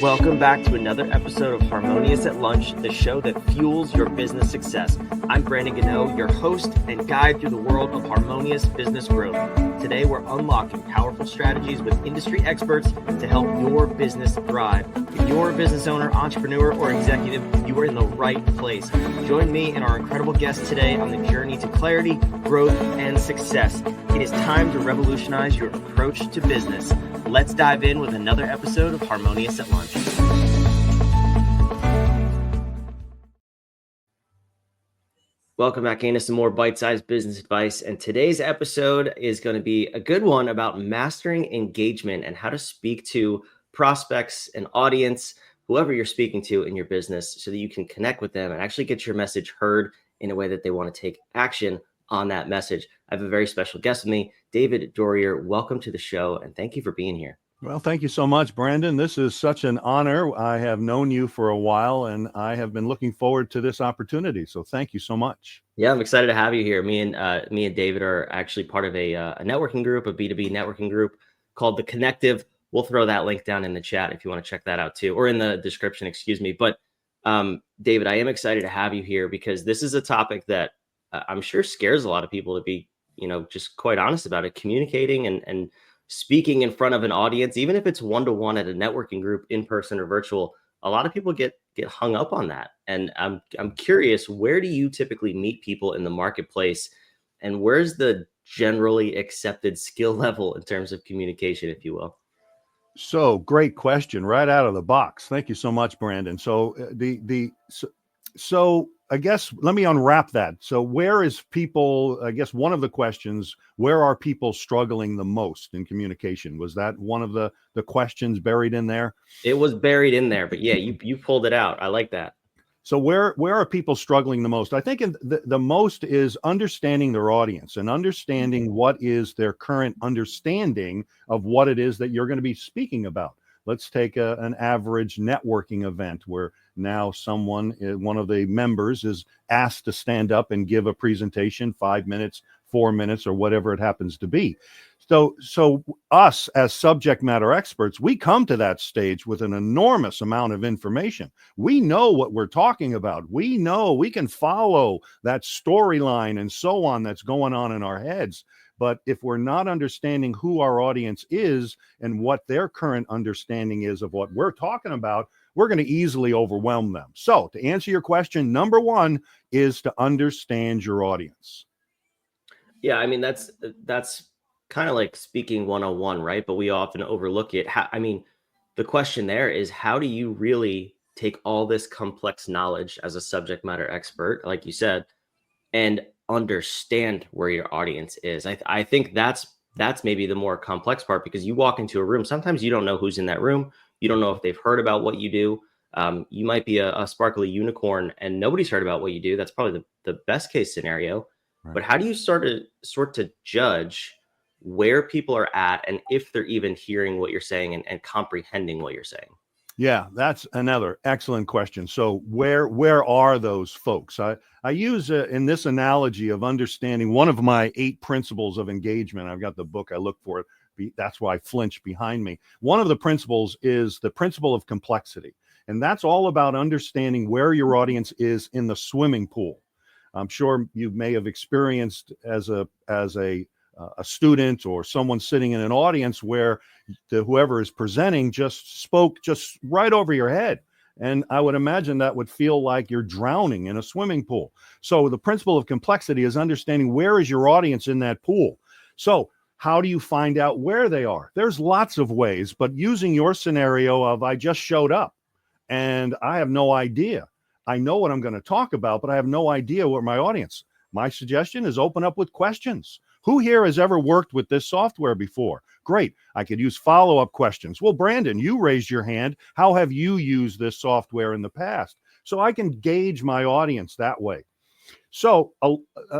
Welcome back to another episode of Harmonious at Lunch, the show that fuels your business success. I'm Brandon Gano, your host and guide through the world of harmonious business growth. Today, we're unlocking powerful strategies with industry experts to help your business thrive. If you're a business owner, entrepreneur, or executive, you are in the right place. Join me and our incredible guests today on the journey to clarity, growth, and success. It is time to revolutionize your approach to business. Let's dive in with another episode of Harmonious at Lunch. Welcome back into some more bite-sized business advice. And today's episode is going to be a good one about mastering engagement and how to speak to prospects and audience, whoever you're speaking to in your business, so that you can connect with them and actually get your message heard in a way that they want to take action on that message. I have a very special guest with me, David Dorrier. Welcome to the show, and thank you for being here. Well, thank you so much, Brandon. This is such an honor. I have known you for a while, and I have been looking forward to this opportunity. So thank you so much. Yeah, I'm excited to have you here. Me and David are actually part of a networking group, a B2B networking group called The Connective. We'll throw that link down in the chat if you want to check that out too, or in the description, excuse me. But David, I am excited to have you here because this is a topic that I'm sure scares a lot of people, to be, just quite honest about it. Communicating and speaking in front of an audience, even if it's one-to-one at a networking group, in person or virtual, a lot of people get hung up on that. And I'm curious, where do you typically meet people in the marketplace, and where's the generally accepted skill level in terms of communication, if you will? So great question right out of the box. Thank you so much, Brandon. So so I guess let me unwrap that. So where is people, I guess one of the questions, where are people struggling the most in communication? Was that one of the questions buried in there? It was buried in there, but yeah, you pulled it out. I like that. So where are people struggling the most? I think the most is understanding their audience and understanding what is their current understanding of what it is that you're going to be speaking about. Let's take an average networking event where now someone, one of the members, is asked to stand up and give a presentation, 5 minutes, 4 minutes, or whatever it happens to be. So us as subject matter experts, we come to that stage with an enormous amount of information. We know what we're talking about. We know we can follow that storyline and so on that's going on in our heads. But if we're not understanding who our audience is and what their current understanding is of what we're talking about, we're going to easily overwhelm them. So to answer your question, number one is to understand your audience. Yeah, I mean, that's kind of like speaking 101, right? But we often overlook it. The question there is, how do you really take all this complex knowledge as a subject matter expert, like you said, and understand where your audience is? I think that's maybe the more complex part, because you walk into a room, sometimes you don't know who's in that room. You don't know if they've heard about what you do. You might be a sparkly unicorn and nobody's heard about what you do. That's probably the best case scenario. Right. But how do you sort to judge where people are at and if they're even hearing what you're saying and comprehending what you're saying? Yeah, that's another excellent question. So where are those folks? I use in this analogy of understanding one of my 8 principles of engagement. I've got the book, I look for it. That's why I flinch behind me. One of the principles is the principle of complexity. And that's all about understanding where your audience is in the swimming pool. I'm sure you may have experienced as a student or someone sitting in an audience where whoever is presenting just spoke just right over your head. And I would imagine that would feel like you're drowning in a swimming pool. So the principle of complexity is understanding where is your audience in that pool. So how do you find out where they are? There's lots of ways, but using your scenario of I just showed up and I have no idea. I know what I'm going to talk about, but I have no idea what my audience. My suggestion is open up with questions. Who here has ever worked with this software before? Great. I could use follow-up questions. Well, Brandon, you raised your hand. How have you used this software in the past? So I can gauge my audience that way. So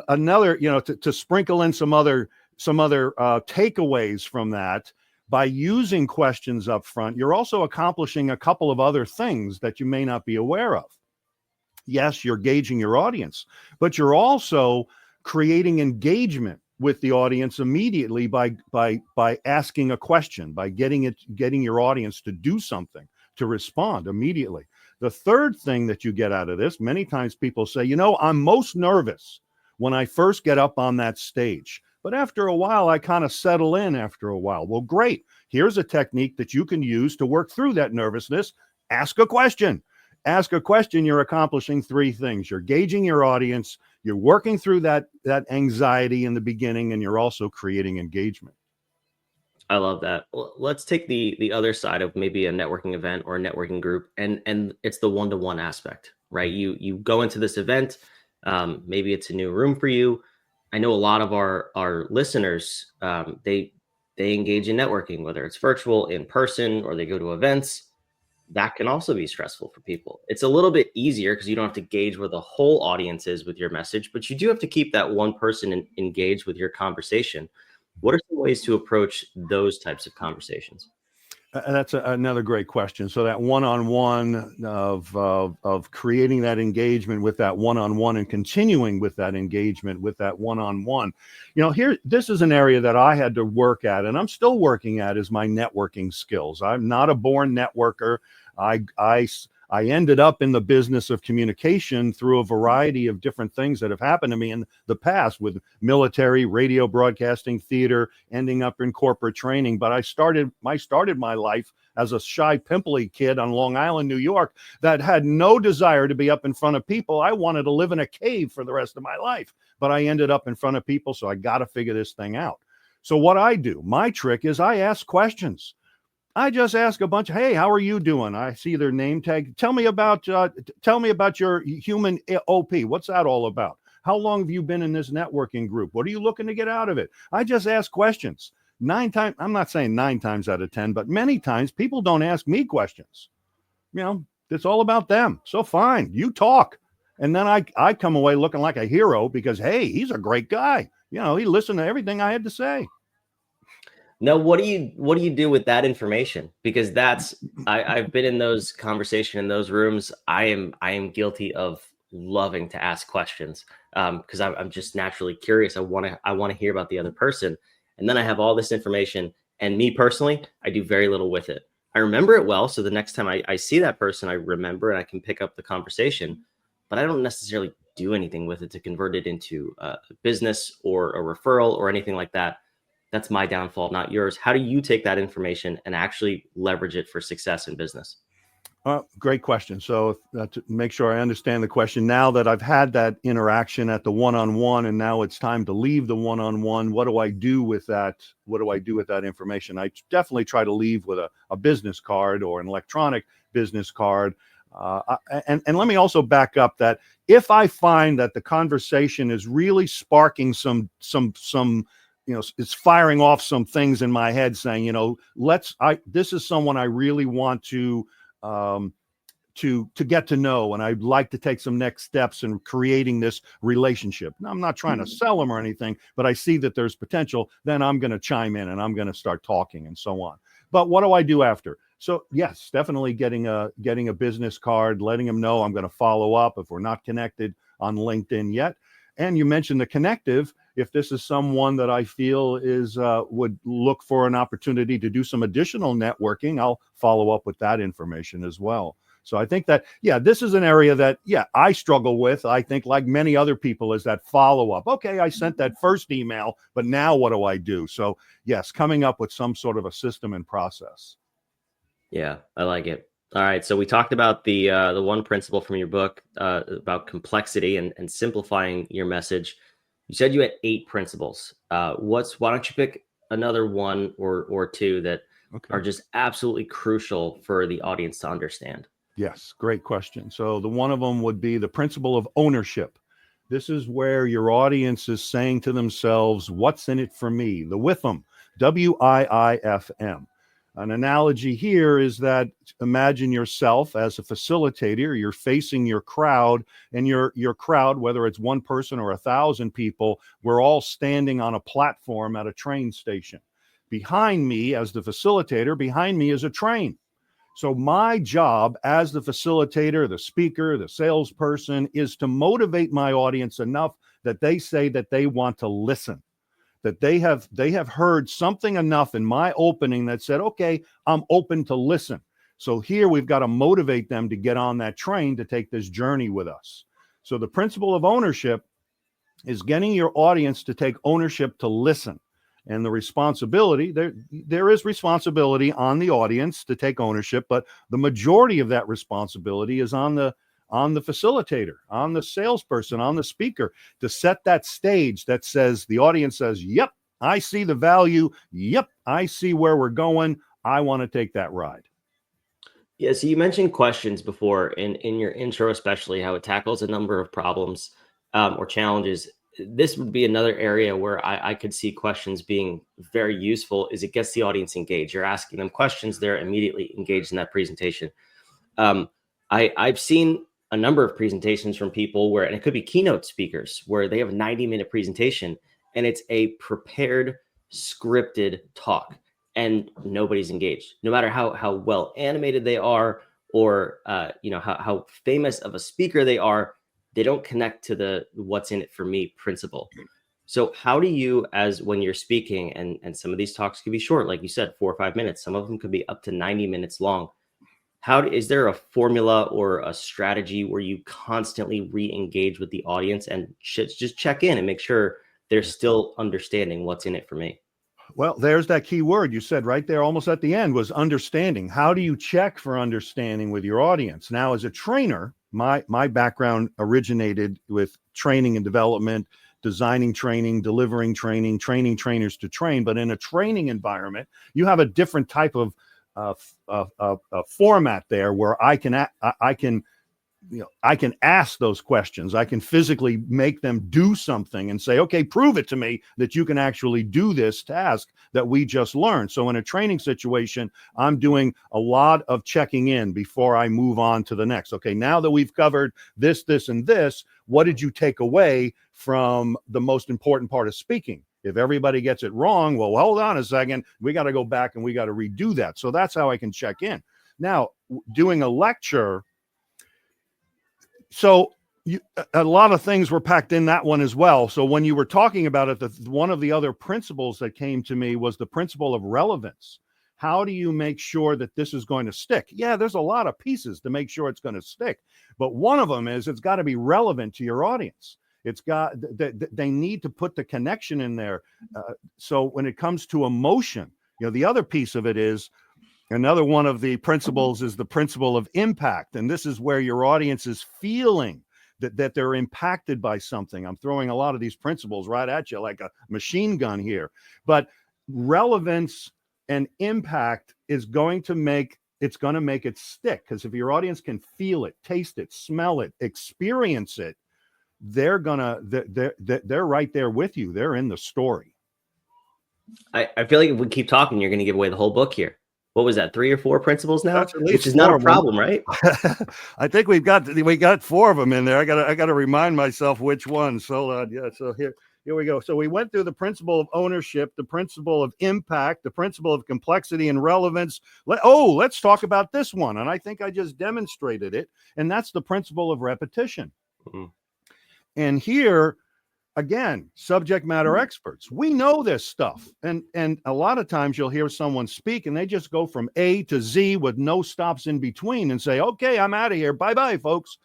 another, to sprinkle in some other takeaways from that, by using questions up front, you're also accomplishing a couple of other things that you may not be aware of. Yes, you're gauging your audience, but you're also creating engagement with the audience immediately by asking a question, by getting your audience to do something, to respond immediately. The third thing that you get out of this, many times people say, I'm most nervous when I first get up on that stage, but after a while, I kind of settle in after a while. Well, great. Here's a technique that you can use to work through that nervousness. Ask a question. Ask a question, you're accomplishing three things. You're gauging your audience, you're working through that anxiety in the beginning, and you're also creating engagement. I love that. Well, let's take the other side of maybe a networking event or a networking group, and it's the one-to-one aspect, right? You go into this event, maybe it's a new room for you. I know a lot of our listeners, they engage in networking, whether it's virtual, in person, or they go to events. That can also be stressful for people. It's a little bit easier because you don't have to gauge where the whole audience is with your message, but you do have to keep that one person engaged with your conversation. What are some ways to approach those types of conversations? That's another great question. So that one-on-one of creating that engagement with that one-on-one and continuing with that engagement with that one-on-one. This is an area that I had to work at, and I'm still working at, is my networking skills. I'm not a born networker. I ended up in the business of communication through a variety of different things that have happened to me in the past, with military, radio, broadcasting, theater, ending up in corporate training. But I started my life as a shy, pimply kid on Long Island, New York, that had no desire to be up in front of people. I wanted to live in a cave for the rest of my life, but I ended up in front of people, so I got to figure this thing out. So what I do, my trick is I ask questions. I just ask a bunch of, hey, how are you doing? I see their name tag. Tell me about your human OP. What's that all about? How long have you been in this networking group? What are you looking to get out of it? I just ask questions. I'm not saying 9 times out of 10, but many times people don't ask me questions. It's all about them. So fine, you talk. And then I come away looking like a hero because, hey, he's a great guy. He listened to everything I had to say. Now, what do you do with that information? Because I've been in those conversations, in those rooms. I am guilty of loving to ask questions because I'm just naturally curious. I want to hear about the other person, and then I have all this information. And me personally, I do very little with it. I remember it well, so the next time I see that person, I remember and I can pick up the conversation. But I don't necessarily do anything with it to convert it into a business or a referral or anything like that. That's my downfall, not yours. How do you take that information and actually leverage it for success in business? Great question. So to make sure I understand the question, now that I've had that interaction at the one-on-one, and now it's time to leave the one-on-one, what do I do with that? What do I do with that information? I definitely try to leave with a business card or an electronic business card. And let me also back up that if I find that the conversation is really sparking some it's firing off some things in my head saying, this is someone I really want to get to know, and I'd like to take some next steps in creating this relationship. Now, I'm not trying to sell them or anything, but I see that there's potential. Then I'm going to chime in and I'm going to start talking and so on. But what do I do after? So yes, definitely getting a business card, letting them know I'm going to follow up if we're not connected on LinkedIn yet. And you mentioned the connective. If this is someone that I feel would look for an opportunity to do some additional networking, I'll follow up with that information as well. So I think that, this is an area that, I struggle with. I think, like many other people, is that follow up. Okay, I sent that first email, but now what do I do? So yes, coming up with some sort of a system and process. Yeah, I like it. All right. So we talked about the one principle from your book about complexity and simplifying your message. You said you had 8 principles. Why don't you pick another one or two that are just absolutely crucial for the audience to understand? Yes, great question. So the one of them would be the principle of ownership. This is where your audience is saying to themselves, what's in it for me? The WIFM, WIIFM. An analogy here is that imagine yourself as a facilitator. You're facing your crowd, and your crowd, whether it's one person or 1,000 people, we're all standing on a platform at a train station. Behind me, as the facilitator, behind me is a train. So my job as the facilitator, the speaker, the salesperson, is to motivate my audience enough that they say that they want to listen. that they have heard something enough in my opening that said, okay, I'm open to listen. So here we've got to motivate them to get on that train to take this journey with us. So the principle of ownership is getting your audience to take ownership to listen. And the responsibility, there is responsibility on the audience to take ownership, but the majority of that responsibility is on the facilitator, on the salesperson, on the speaker, to set that stage that says, the audience says, yep, I see the value. Yep, I see where we're going. I want to take that ride. Yeah, so you mentioned questions before in your intro, especially how it tackles a number of problems or challenges. This would be another area where I could see questions being very useful, is it gets the audience engaged. You're asking them questions, they're immediately engaged in that presentation. I've seen a number of presentations from people where, and it could be keynote speakers, where they have a 90-minute presentation and it's a prepared, scripted talk. And nobody's engaged, no matter how well animated they are, or how famous of a speaker they are. They don't connect to the what's in it for me principle. So how do you, as when you're speaking, and some of these talks could be short, like you said, 4 or 5 minutes, some of them could be up to 90 minutes long. Is there a formula or a strategy where you constantly re-engage with the audience and just check in and make sure they're still understanding what's in it for me? Well, there's that key word you said right there almost at the end, was understanding. How do you check for understanding with your audience? Now, as a trainer, my background originated with training and development, designing training, delivering training, training trainers to train. But in a training environment, you have a different type of format there where I can ask those questions. I can physically make them do something and say, okay, prove it to me that you can actually do this task that we just learned. So in a training situation, I'm doing a lot of checking in before I move on to the next. Okay, now that we've covered this, and this, what did you take away from the most important part of speaking? If everybody gets it wrong, well, hold on a second. We got to go back and we got to redo that. So that's how I can check in. Now, doing a lecture, so a lot of things were packed in that one as well. So when you were talking about it, one of the other principles that came to me was the principle of relevance. How do you make sure that this is going to stick? Yeah, there's a lot of pieces to make sure it's going to stick. But one of them is it's got to be relevant to your audience. It's got, they need to put the connection in there. So when it comes to emotion, the other piece of it is, another one of the principles is the principle of impact. And this is where your audience is feeling that they're impacted by something. I'm throwing a lot of these principles right at you like a machine gun here. But relevance and impact is going to make it stick. Because if your audience can feel it, taste it, smell it, experience it, they're right there with you. They're in the story. I feel like if we keep talking, you're going to give away the whole book here. What was that, 3 or 4 principles now? Which is not a problem, right? I think we got 4 of them in there. I got to remind myself which ones. So so here we go. So we went through the principle of ownership, the principle of impact, the principle of complexity and relevance. Let's talk about this one. And I think I just demonstrated it. And that's the principle of repetition. Mm-hmm. And here, again, subject matter experts. We know this stuff. And a lot of times you'll hear someone speak and they just go from A to Z with no stops in between and say, okay, I'm out of here. Bye-bye, folks.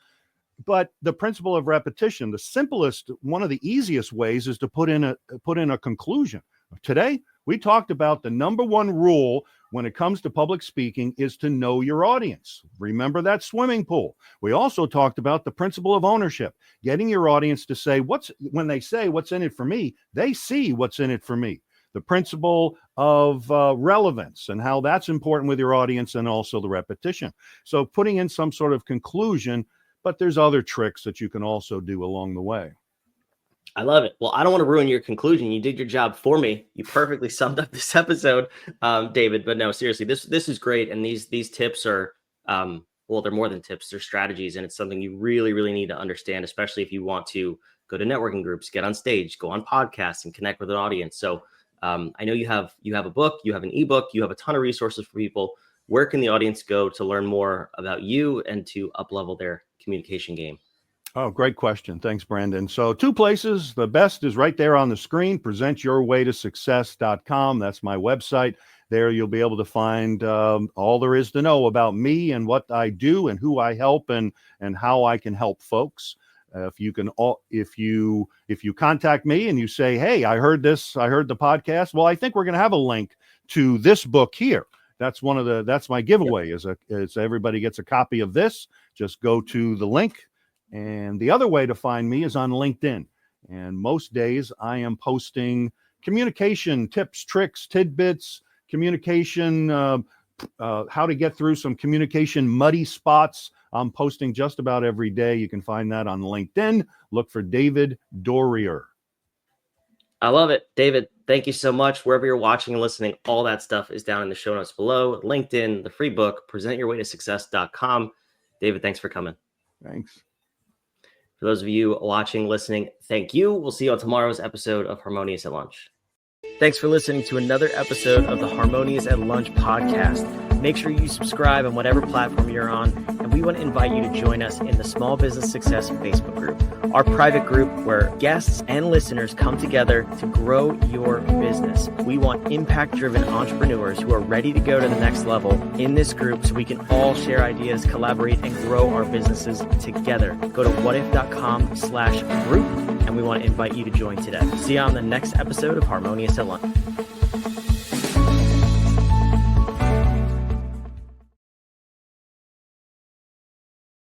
But the principle of repetition, the simplest, one of the easiest ways is to put in a conclusion. Today, we talked about the number one rule when it comes to public speaking is to know your audience. Remember that swimming pool. We also talked about the principle of ownership, getting your audience to say when they say what's in it for me, they see what's in it for me. The principle of relevance and how that's important with your audience, and also the repetition. So putting in some sort of conclusion, but there's other tricks that you can also do along the way. I love it. Well, I don't want to ruin your conclusion. You did your job for me. You perfectly summed up this episode, David. But no, seriously, this is great. And these tips are, they're more than tips. They're strategies. And it's something you really, really need to understand, especially if you want to go to networking groups, get on stage, go on podcasts, and connect with an audience. So I know you have a book, you have an ebook, you have a ton of resources for people. Where can the audience go to learn more about you and to up-level their communication game? Oh, great question. Thanks, Brandon. So 2 places. The best is right there on the screen, presentyourwaytosuccess.com. That's my website. There you'll be able to find all there is to know about me and what I do and who I help and how I can help folks. If you contact me and you say, hey, I heard the podcast. Well, I think we're going to have a link to this book here. That's my giveaway is everybody gets a copy of this. Just go to the link. And the other way to find me is on LinkedIn. And most days I am posting communication tips, tricks, tidbits, communication, how to get through some communication muddy spots. I'm posting just about every day. You can find that on LinkedIn. Look for David Dorrier. I love it. David, thank you so much. Wherever you're watching and listening, all that stuff is down in the show notes below. LinkedIn, the free book, presentyourwaytosuccess.com. David, thanks for coming. Thanks. For those of you watching, listening, thank you. We'll see you on tomorrow's episode of Harmonious at Lunch. Thanks for listening to another episode of the Harmonious at Lunch podcast. Make sure you subscribe on whatever platform you're on, and we want to invite you to join us in the Small Business Success Facebook group, our private group where guests and listeners come together to grow your business. We want impact-driven entrepreneurs who are ready to go to the next level in this group so we can all share ideas, collaborate, and grow our businesses together. Go to whatif.com/group, and we want to invite you to join today. See you on the next episode of Harmonious at Lunch.